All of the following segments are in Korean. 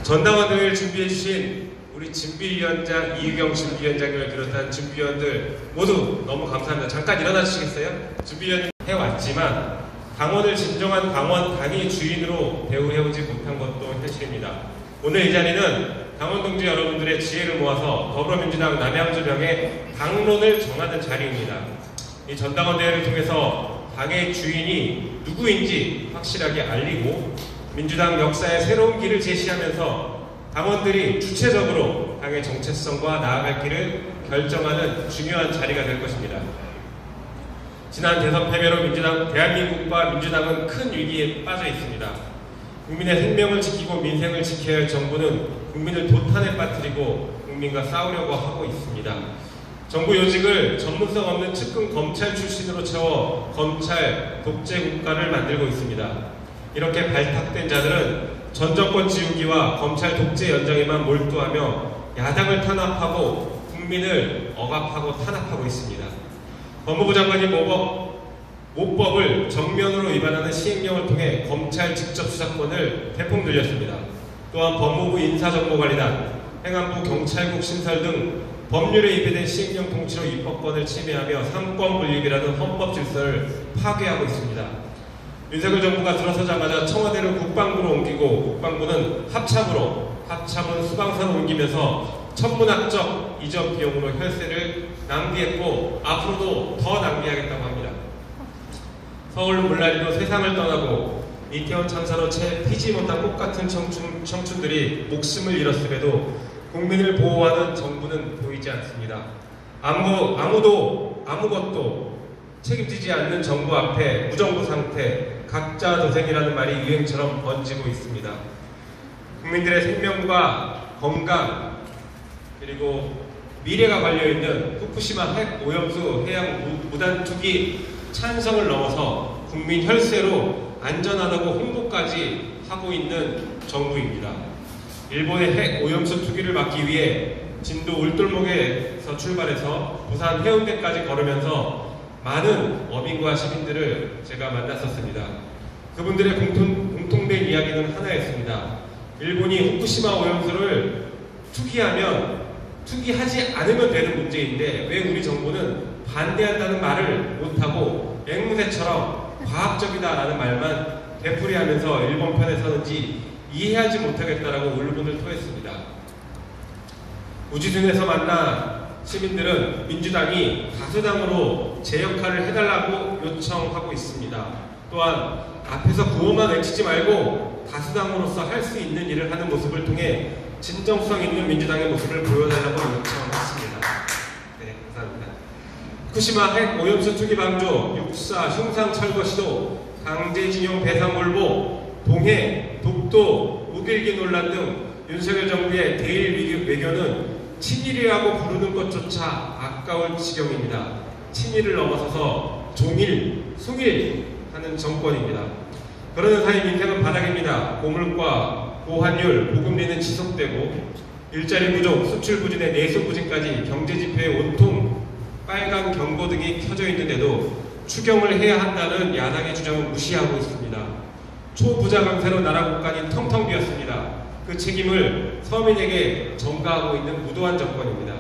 전당원 대회를 준비해주신 우리 준비위원장 이유경 준비위원장님을 비롯한 준비위원들 모두 너무 감사합니다. 잠깐 일어나 주시겠어요? 준비위원님 해왔지만 당원을 진정한 당의 주인으로 대우해오지 못한 것도 현실입니다. 오늘 이 자리는 당원 동지 여러분들의 지혜를 모아서 더불어민주당 남양주병의 당론을 정하는 자리입니다. 이 전당원 대회를 통해서 당의 주인이 누구인지 확실하게 알리고 민주당 역사의 새로운 길을 제시하면서 당원들이 주체적으로 당의 정체성과 나아갈 길을 결정하는 중요한 자리가 될 것입니다. 지난 대선 패배로 대한민국과 민주당은 큰 위기에 빠져 있습니다. 국민의 생명을 지키고 민생을 지켜야 할 정부는 국민을 도탄에 빠뜨리고 국민과 싸우려고 하고 있습니다. 정부 요직을 전문성 없는 측근 검찰 출신으로 채워 검찰 독재 국가를 만들고 있습니다. 이렇게 발탁된 자들은 전 정권 지우기와 검찰 독재 연정에만 몰두하며 야당을 탄압하고 국민을 억압하고 탄압하고 있습니다. 법무부 장관이 모법을 정면으로 위반하는 시행령을 통해 검찰 직접 수사권을 대폭 늘렸습니다. 또한 법무부 인사정보관리단, 행안부 경찰국 신설 등 법률에 위배된 시행령 통치로 입법권을 침해하며 삼권 분립이라는 헌법 질서를 파괴하고 있습니다. 윤석열 정부가 들어서자마자 청와대를 국방부로 옮기고 국방부는 합참은 수방사로 옮기면서 천문학적 이전 비용으로 혈세를 낭비했고 앞으로도 더 낭비하겠다고 합니다. 서울 물난리로 세상을 떠나고 이태원 참사로 채 피지 못한 꽃같은 청춘들이 목숨을 잃었음에도 국민을 보호하는 정부는 보이지 않습니다. 아무것도 책임지지 않는 정부 앞에 무정부 상태, 각자 도생이라는 말이 유행처럼 번지고 있습니다. 국민들의 생명과 건강 그리고 미래가 걸려있는 후쿠시마 핵 오염수 해양 무단 투기 찬성을 넘어서 국민 혈세로 안전하다고 홍보까지 하고 있는 정부입니다. 일본의 핵 오염수 투기를 막기 위해 진도 울돌목에서 출발해서 부산 해운대까지 걸으면서 많은 어민과 시민들을 제가 만났었습니다. 그분들의 공통된 이야기는 하나였습니다. 일본이 후쿠시마 오염수를 투기하지 않으면 되는 문제인데 왜 우리 정부는 반대한다는 말을 못하고 앵무새처럼 과학적이다라는 말만 되풀이하면서 일본 편에 서는지 이해하지 못하겠다라고 울분을 토했습니다. 우지순에서 만나 시민들은 민주당이 다수당으로 제 역할을 해달라고 요청하고 있습니다. 또한 앞에서 구호만 외치지 말고 다수당으로서 할 수 있는 일을 하는 모습을 통해 진정성 있는 민주당의 모습을 보여달라고 요청했습니다. 네, 감사합니다. 후쿠시마 핵 오염수 투기 방조, 육사 흉상 철거 시도, 강제징용 배상 불복, 동해, 독도, 우길기 논란 등 윤석열 정부의 대일 외교는 친일이라고 부르는 것조차 아까울 지경입니다. 친일을 넘어서서 종일, 숭일 하는 정권입니다. 그러는 사이 민생은 바닥입니다. 고물가, 고환율, 보금리는 지속되고 일자리 부족, 수출 부진에 내수 부진까지 경제지표에 온통 빨간 경고등이 켜져 있는데도 추경을 해야 한다는 야당의 주장은 무시하고 있습니다. 초부자 강세로 나라 국간이 텅텅 비었습니다. 그 책임을 서민에게 전가하고 있는 무도한 정권입니다.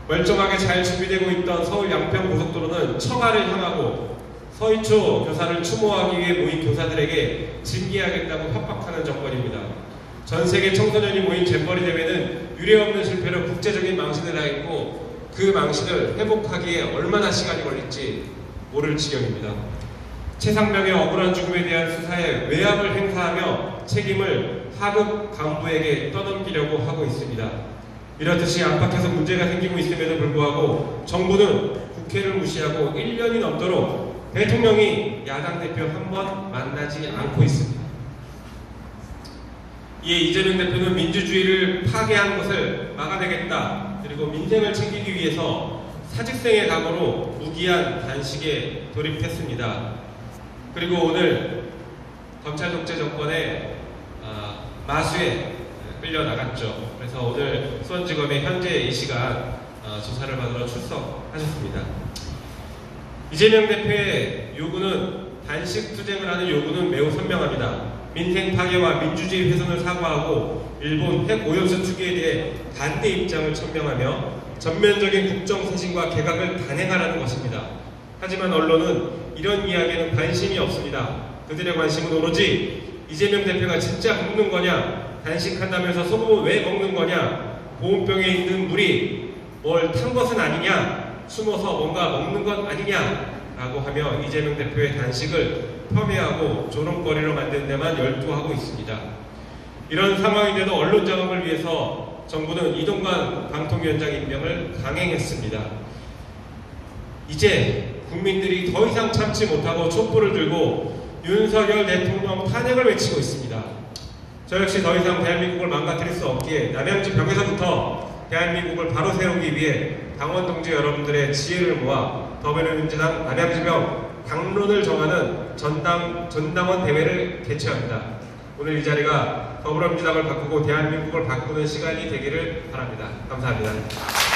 멀쩡하게 잘 준비되고 있던 서울 양평 고속도로는 청하를 향하고 서희초 교사를 추모하기 위해 모인 교사들에게 징계하겠다고 협박하는 정권입니다. 전 세계 청소년이 모인 잼버리 대회는 유례없는 실패로 국제적인 망신을 당했고 그 망신을 회복하기에 얼마나 시간이 걸릴지 모를 지경입니다. 최상병의 억울한 죽음에 대한 수사에 외압을 행사하며 책임을 하급 간부에게 떠넘기려고 하고 있습니다. 이렇듯이 안팎에서 문제가 생기고 있음에도 불구하고 정부는 국회를 무시하고 1년이 넘도록 대통령이 야당 대표 한 번 만나지 않고 있습니다. 이에 이재명 대표는 민주주의를 파괴한 것을 막아내겠다. 그리고 민생을 챙기기 위해서 사직생의 각오로 무기한 단식에 돌입했습니다. 그리고 오늘 검찰 독재 정권의 마수에 끌려나갔죠. 그래서 오늘 수원지검에 현재 이 시간 조사를 받으러 출석하셨습니다. 이재명 대표의 요구는 단식 투쟁을 하는 요구는 매우 선명합니다. 민생 파괴와 민주주의 훼손을 사과하고 일본 핵 오염수 투기에 대해 반대 입장을 천명하며 전면적인 국정 쇄신과 개각을 단행하라는 것입니다. 하지만 언론은 이런 이야기에는 관심이 없습니다. 그들의 관심은 오로지 이재명 대표가 진짜 먹는 거냐, 단식한다면서 소금을 왜 먹는 거냐, 보온병에 있는 물이 뭘 탄 것은 아니냐, 숨어서 뭔가 먹는 것 아니냐라고 하며 이재명 대표의 단식을 폄훼하고 조롱거리로 만드는 데만 열두하고 있습니다. 이런 상황인데도 언론 장악을 위해서 정부는 이동관 방통위원장 임명을 강행했습니다. 이제 국민들이 더 이상 참지 못하고 촛불을 들고 윤석열 대통령 탄핵을 외치고 있습니다. 저 역시 더 이상 대한민국을 망가뜨릴 수 없기에 남양주 벽에서부터 대한민국을 바로 세우기 위해 당원 동지 여러분들의 지혜를 모아 더불어민주당 남양주병 당론을 정하는 전당원 대회를 개최합니다. 오늘 이 자리가 더불어민주당을 바꾸고 대한민국을 바꾸는 시간이 되기를 바랍니다. 감사합니다.